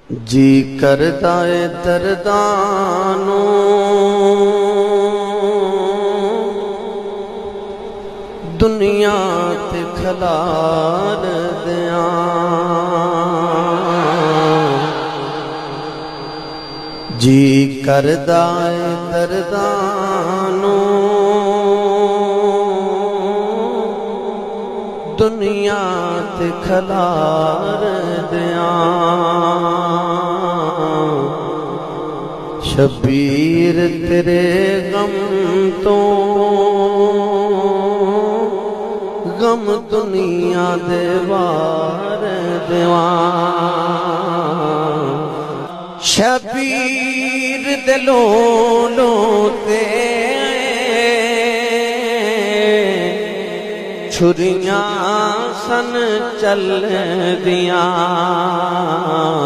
जी करदा है दर्दानू दुनिया ते खलार दियां। जी करदा है दर्दानू दुनिया ते खलार दियां। शबीर तेरे गम तो गम दुनिया दे वार देवां। शबीर दिलों ते छुरियां सन चल दियां।